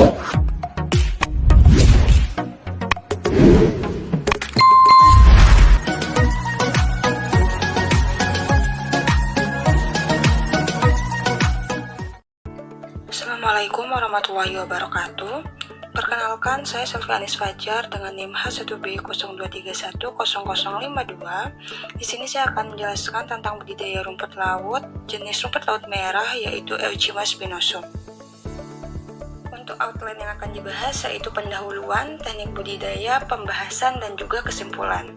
Assalamualaikum warahmatullahi wabarakatuh. Perkenalkan, saya Selvianis Fajar dengan NIM H1B02310052. Di sini saya akan menjelaskan tentang budidaya rumput laut jenis rumput laut merah, yaitu Euchyma spinosum. Untuk outline yang akan dibahas yaitu pendahuluan, teknik budidaya, pembahasan, dan juga kesimpulan.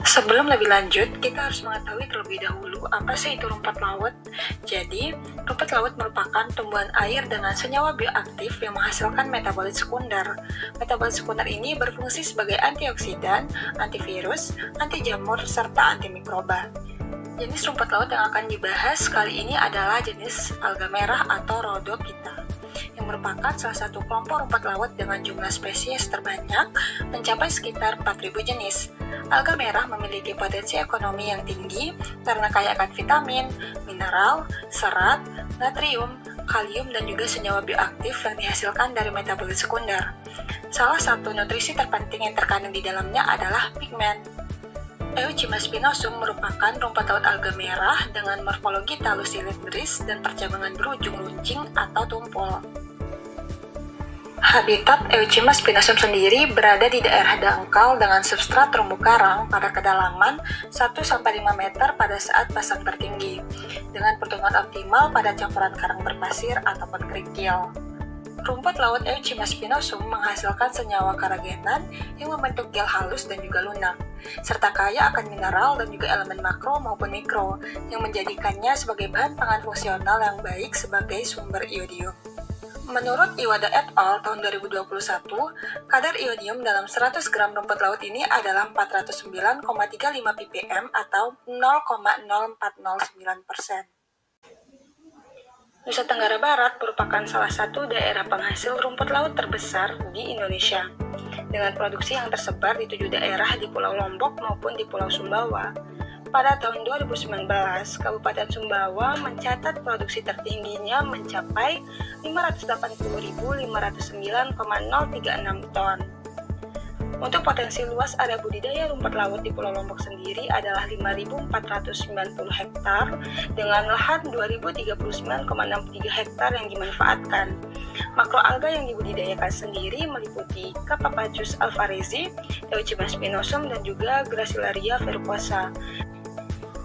Sebelum lebih lanjut, kita harus mengetahui terlebih dahulu apa sih itu rumput laut. Jadi, rumput laut merupakan tumbuhan air dengan senyawa bioaktif yang menghasilkan metabolit sekunder. Metabolit sekunder ini berfungsi sebagai antioksidan, antivirus, anti jamur, serta antimikroba. Jenis rumput laut yang akan dibahas kali ini adalah jenis alga merah atau Rhodophyta, yang merupakan salah satu kelompok rumput laut dengan jumlah spesies terbanyak mencapai sekitar 4.000 jenis. Alga merah memiliki potensi ekonomi yang tinggi karena kaya akan vitamin, mineral, serat, natrium, kalium, dan juga senyawa bioaktif yang dihasilkan dari metabolit sekunder. Salah satu nutrisi terpenting yang terkandung di dalamnya adalah pigmen. Euchyma spinosum merupakan rumput laut alga merah dengan morfologi talus silindris dan percabangan berujung runcing atau tumpul. Habitat Euchyma spinosum sendiri berada di daerah dangkal dengan substrat terumbu karang pada kedalaman 1-5 meter pada saat pasang tertinggi, dengan pertumbuhan optimal pada campuran karang berpasir ataupun kerikil. Rumput laut Euchyma spinosum menghasilkan senyawa karagenan yang membentuk gel halus dan juga lunak, serta kaya akan mineral dan juga elemen makro maupun mikro, yang menjadikannya sebagai bahan pangan fungsional yang baik sebagai sumber iodium. Menurut Iwada et al. Tahun 2021, kadar iodium dalam 100 gram rumput laut ini adalah 409,35 ppm atau 0,0409%. Nusa Tenggara Barat merupakan salah satu daerah penghasil rumput laut terbesar di Indonesia, dengan produksi yang tersebar di 7 daerah di Pulau Lombok maupun di Pulau Sumbawa. Pada tahun 2019, Kabupaten Sumbawa mencatat produksi tertingginya mencapai 580.509,036 ton. Untuk potensi luas area budidaya rumput laut di Pulau Lombok sendiri adalah 5.490 hektar dengan lahan 2.039,63 hektar yang dimanfaatkan. Makroalga yang dibudidayakan sendiri meliputi Capapacus alvarezi, Euchyma spinosum, dan juga Gracilaria verrucosa.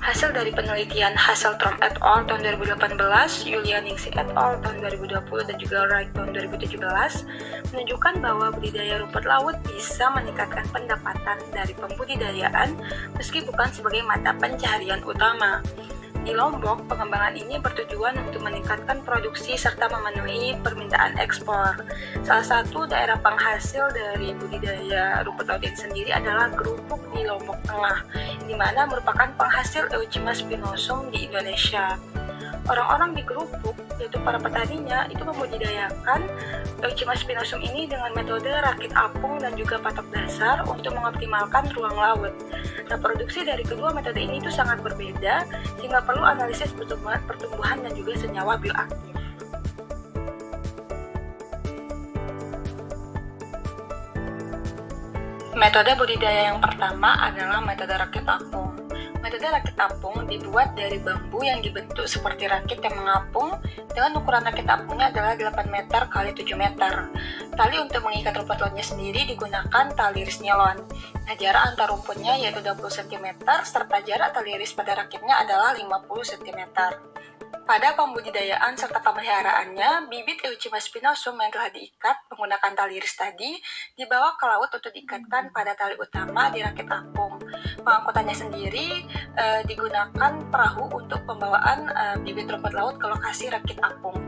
Hasil dari penelitian Hasseltrom et al. Tahun 2018, Yulianingsi et al. Tahun 2020, dan juga Wright tahun 2017 menunjukkan bahwa budidaya rumput laut bisa meningkatkan pendapatan dari pembudidayaan meski bukan sebagai mata pencaharian utama. Di Lombok, pengembangan ini bertujuan untuk meningkatkan produksi serta memenuhi permintaan ekspor. Salah satu daerah penghasil dari budidaya rumput laut ini sendiri adalah Gerupuk di Lombok Tengah, di mana merupakan penghasil Euchyma spinosum di Indonesia. Orang-orang di Gerupuk, yaitu para petaninya, itu membudidayakan Euchyma spinosum ini dengan metode rakit apung dan juga patok dasar untuk mengoptimalkan ruang laut. Nah, produksi dari kedua metode ini itu sangat berbeda, sehingga perlu analisis pertumbuhan dan juga senyawa bioaktif. Metode budidaya yang pertama adalah metode rakit apung. Metode rakit apung dibuat dari bambu yang dibentuk seperti rakit yang mengapung, dengan ukuran rakit apungnya adalah 8 meter x 7 meter. Tali untuk mengikat rumput lautnya sendiri digunakan tali iris nilon. Nah, jarak antar rumputnya yaitu 20 cm, serta jarak tali iris pada rakitnya adalah 50 cm. Pada pembudidayaan serta pemeliharaannya, bibit Euchyma spinosum yang telah diikat menggunakan tali iris tadi dibawa ke laut untuk diikatkan pada tali utama di rakit apung. Pengangkutannya sendiri digunakan perahu untuk pembawaan bibit rumput laut ke lokasi rakit apung.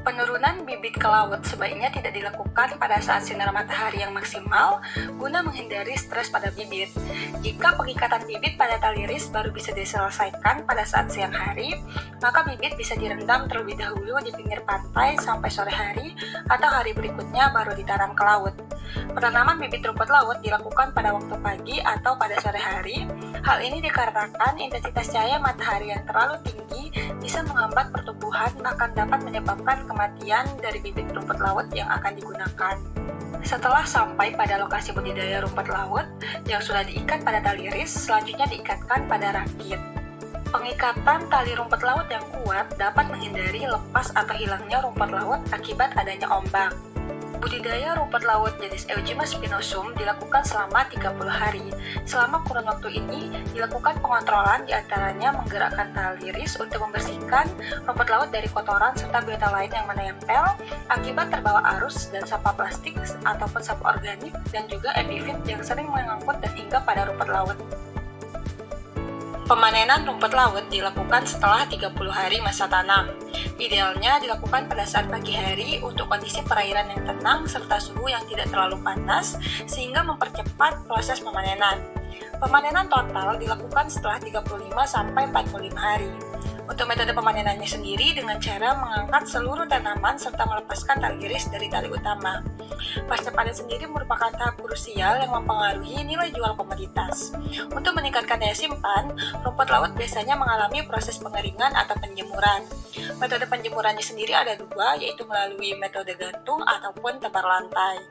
Penurunan bibit ke laut sebaiknya tidak dilakukan pada saat sinar matahari yang maksimal guna menghindari stres pada bibit. Jika pengikatan bibit pada tali iris baru bisa diselesaikan pada saat siang hari, maka bibit bisa direndam terlebih dahulu di pinggir pantai sampai sore hari atau hari berikutnya baru ditanam ke laut. Penanaman bibit rumput laut dilakukan pada waktu pagi atau pada sore hari. Hal ini dikarenakan intensitas cahaya matahari yang terlalu tinggi bisa menghambat pertumbuhan, bahkan dapat menyebabkan kematian dari bibit rumput laut yang akan digunakan. Setelah sampai pada lokasi budidaya rumput laut yang sudah diikat pada tali ris, selanjutnya diikatkan pada rakit. Pengikatan tali rumput laut yang kuat dapat menghindari lepas atau hilangnya rumput laut akibat adanya ombak. Budidaya rumput laut jenis Eugymnus spinosum dilakukan selama 30 hari. Selama kurun waktu ini, dilakukan pengontrolan diantaranya menggerakkan tali ris untuk membersihkan rumput laut dari kotoran serta biota lain yang menempel akibat terbawa arus dan sampah plastik ataupun sampah organik, dan juga epifit yang sering mengangkut dan hinggap pada rumput laut. Pemanenan rumput laut dilakukan setelah 30 hari masa tanam. Idealnya dilakukan pada saat pagi hari untuk kondisi perairan yang tenang serta suhu yang tidak terlalu panas sehingga mempercepat proses pemanenan. Pemanenan total dilakukan setelah 35-45 hari. Untuk metode pemanenannya sendiri dengan cara mengangkat seluruh tanaman serta melepaskan tali ris dari tali utama. Pasca panen sendiri merupakan tahap krusial yang mempengaruhi nilai jual komoditas. Untuk meningkatkan daya simpan, rumput laut biasanya mengalami proses pengeringan atau penjemuran. Metode penjemurannya sendiri ada dua, yaitu melalui metode gantung ataupun tebar lantai.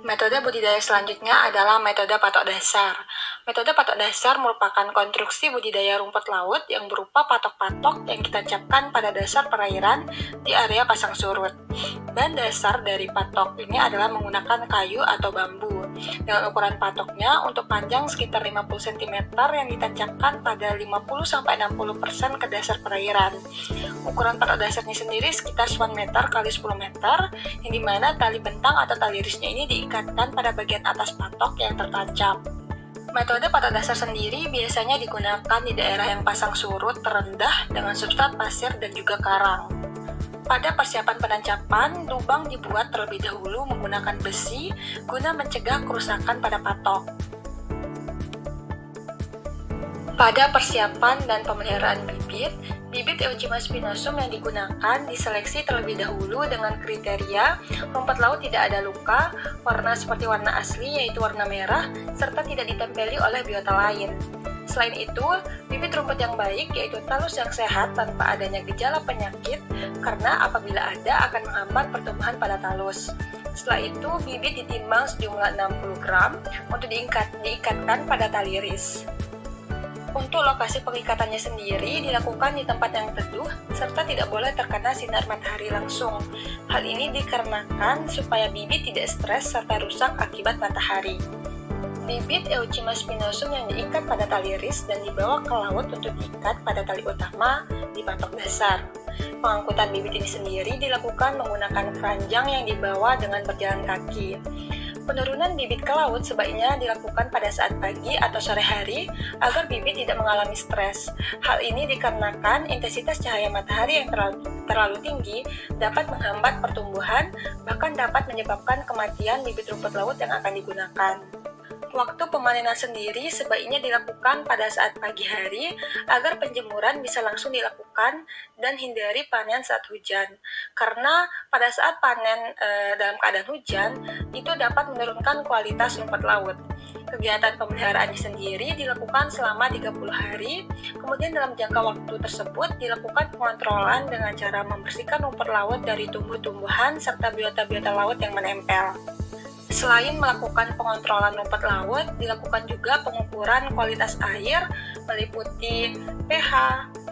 Metode budidaya selanjutnya adalah metode patok dasar. Metode patok dasar merupakan konstruksi budidaya rumput laut yang berupa patok-patok yang ditancapkan pada dasar perairan di area pasang surut. Bahan dasar dari patok ini adalah menggunakan kayu atau bambu. Dengan ukuran patoknya untuk panjang sekitar 50 cm yang ditancapkan pada 50-60% ke dasar perairan. Ukuran patok dasarnya sendiri sekitar 1 meter x 10 meter, yang dimana tali bentang atau tali risnya ini diikatkan pada bagian atas patok yang tertancap. Metode patok dasar sendiri biasanya digunakan di daerah yang pasang surut terendah dengan substrat pasir dan juga karang. Pada persiapan penancapan, lubang dibuat terlebih dahulu menggunakan besi guna mencegah kerusakan pada patok. Pada persiapan dan pemeliharaan bibit Eugymnus spinosum yang digunakan diseleksi terlebih dahulu dengan kriteria rumput laut tidak ada luka, warna seperti warna asli yaitu warna merah, serta tidak ditempeli oleh biota lain. Selain itu, bibit rumput yang baik yaitu talus yang sehat tanpa adanya gejala penyakit, karena apabila ada akan menghambat pertumbuhan pada talus. Setelah itu, bibit ditimbang sejumlah 60 gram untuk diikatkan pada tali ris. Untuk lokasi pengikatannya sendiri dilakukan di tempat yang teduh serta tidak boleh terkena sinar matahari langsung. Hal ini dikarenakan supaya bibit tidak stres serta rusak akibat matahari. Bibit Eugymnus spinosum yang diikat pada tali ris dan dibawa ke laut untuk diikat pada tali utama di patok dasar. Pengangkutan bibit ini sendiri dilakukan menggunakan keranjang yang dibawa dengan berjalan kaki. Penurunan bibit ke laut sebaiknya dilakukan pada saat pagi atau sore hari agar bibit tidak mengalami stres. Hal ini dikarenakan intensitas cahaya matahari yang terlalu tinggi dapat menghambat pertumbuhan, bahkan dapat menyebabkan kematian bibit rumput laut yang akan digunakan. Waktu pemanenan sendiri sebaiknya dilakukan pada saat pagi hari agar penjemuran bisa langsung dilakukan dan hindari panen saat hujan. Karena pada saat panen dalam keadaan hujan itu dapat menurunkan kualitas rumput laut. Kegiatan pemeliharaannya sendiri dilakukan selama 30 hari, kemudian dalam jangka waktu tersebut dilakukan pengontrolan dengan cara membersihkan rumput laut dari tumbuh-tumbuhan serta biota-biota laut yang menempel. Selain melakukan pengontrolan rumput laut, dilakukan juga pengukuran kualitas air meliputi pH,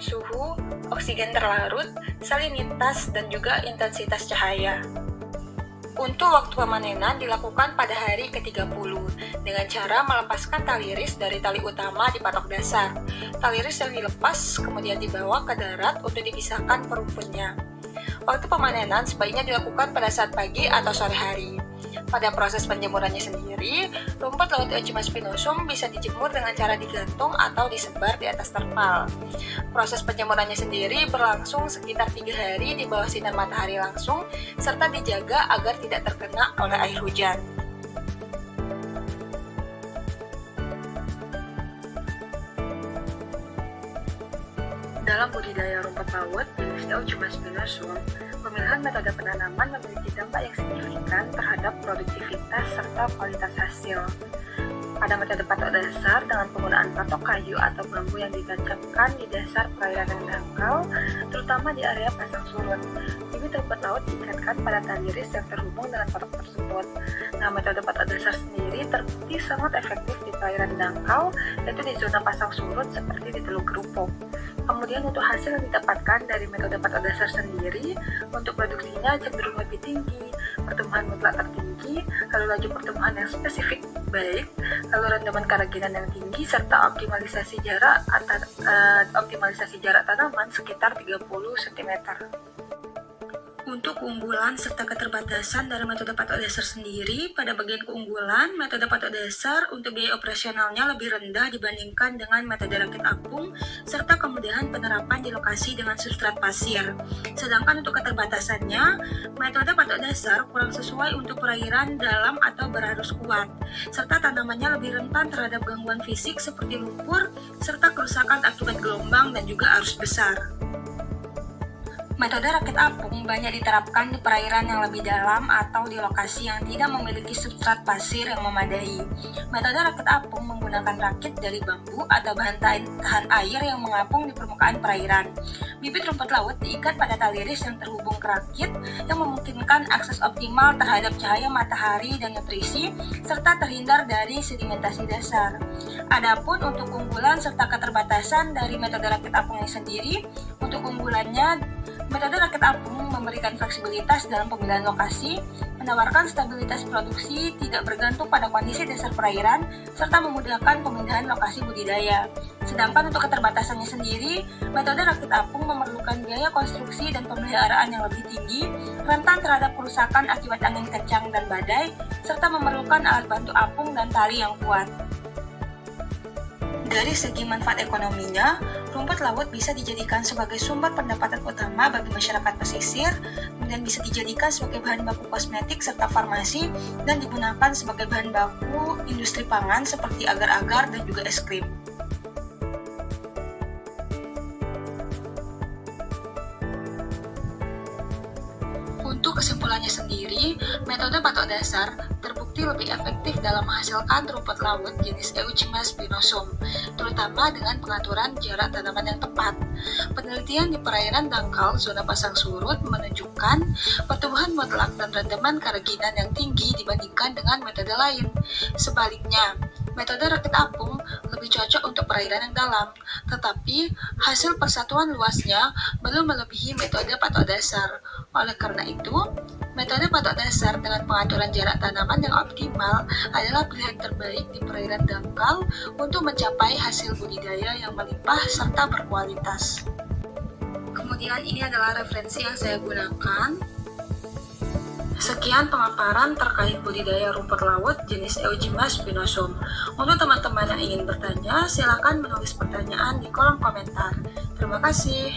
suhu, oksigen terlarut, salinitas, dan juga intensitas cahaya. Untuk waktu pemanenan dilakukan pada hari ke-30 dengan cara melepaskan tali ris dari tali utama di patok dasar. Tali ris yang dilepas kemudian dibawa ke darat untuk dipisahkan perumputnya. Waktu pemanenan sebaiknya dilakukan pada saat pagi atau sore hari. Pada proses penjemurannya sendiri, rumput laut Eugymnus spinosum bisa dijemur dengan cara digantung atau disebar di atas terpal. Proses penjemurannya sendiri berlangsung sekitar 3 hari di bawah sinar matahari langsung, serta dijaga agar tidak terkena oleh air hujan. Dalam budidaya rumput laut jenis Euchemus spinosum, pemilihan metode penanaman memiliki dampak yang signifikan terhadap produktivitas serta kualitas hasil. Pada metode patok dasar dengan penggunaan patok kayu atau bambu yang ditancapkan di dasar perairan yang dangkal, terutama di area pasang surut, bibit rumput laut diikatkan pada tali ris yang terhubung dengan patok tersebut. Nah, metode patok dasar sendiri terbukti sangat efektif di perairan dangkal, yaitu di zona pasang surut seperti di Teluk Kerupuk. Kemudian untuk hasil yang didapatkan dari metode patok dasar sendiri, untuk produksinya cenderung lebih tinggi, pertumbuhan mutlak tertinggi, lalu laju pertumbuhan yang spesifik baik, lalu rendaman keraginan yang tinggi, serta optimalisasi jarak tanaman sekitar 30 cm. Untuk keunggulan serta keterbatasan dari metode patok dasar sendiri, pada bagian keunggulan, metode patok dasar untuk biaya operasionalnya lebih rendah dibandingkan dengan metode rakit apung, serta kemudahan penerapan di lokasi dengan substrat pasir. Sedangkan untuk keterbatasannya, metode patok dasar kurang sesuai untuk perairan dalam atau berarus kuat, serta tanamannya lebih rentan terhadap gangguan fisik seperti lumpur, serta kerusakan akibat gelombang dan juga arus besar. Metode rakit apung banyak diterapkan di perairan yang lebih dalam atau di lokasi yang tidak memiliki substrat pasir yang memadai. Metode rakit apung menggunakan rakit dari bambu atau bahan tahan air yang mengapung di permukaan perairan. Bibit rumput laut diikat pada tali ris yang terhubung ke rakit yang memungkinkan akses optimal terhadap cahaya matahari dan nutrisi, serta terhindar dari sedimentasi dasar. Adapun untuk keunggulan serta keterbatasan dari metode rakit apung sendiri, untuk keunggulannya, metode rakit apung memberikan fleksibilitas dalam pemilihan lokasi, menawarkan stabilitas produksi tidak bergantung pada kondisi dasar perairan, serta memudahkan pemindahan lokasi budidaya. Sedangkan untuk keterbatasannya sendiri, metode rakit apung memerlukan biaya konstruksi dan pemeliharaan yang lebih tinggi, rentan terhadap kerusakan akibat angin kencang dan badai, serta memerlukan alat bantu apung dan tali yang kuat. Dari segi manfaat ekonominya, rumput laut bisa dijadikan sebagai sumber pendapatan utama bagi masyarakat pesisir, kemudian bisa dijadikan sebagai bahan baku kosmetik serta farmasi, dan digunakan sebagai bahan baku industri pangan seperti agar-agar dan juga es krim. Untuk kesimpulannya sendiri, metode patok dasar terbukti lebih efektif dalam menghasilkan rumput laut jenis Euchemus spinosum, terutama dengan pengaturan jarak tanaman yang tepat. Penelitian di perairan dangkal zona pasang surut menunjukkan pertumbuhan mutlak dan rendaman keraginan yang tinggi dibandingkan dengan metode lain. Sebaliknya, metode rakit apung lebih cocok untuk perairan yang dalam, tetapi hasil persatuan luasnya belum melebihi metode patok dasar. Oleh karena itu, metode patok dasar dengan pengaturan jarak tanaman yang optimal adalah pilihan terbaik di perairan dangkal untuk mencapai hasil budidaya yang melimpah serta berkualitas. Kemudian ini adalah referensi yang saya gunakan. Sekian pemaparan terkait budidaya rumput laut jenis Euchemus spinosum. Untuk teman-teman yang ingin bertanya, silakan menulis pertanyaan di kolom komentar. Terima kasih.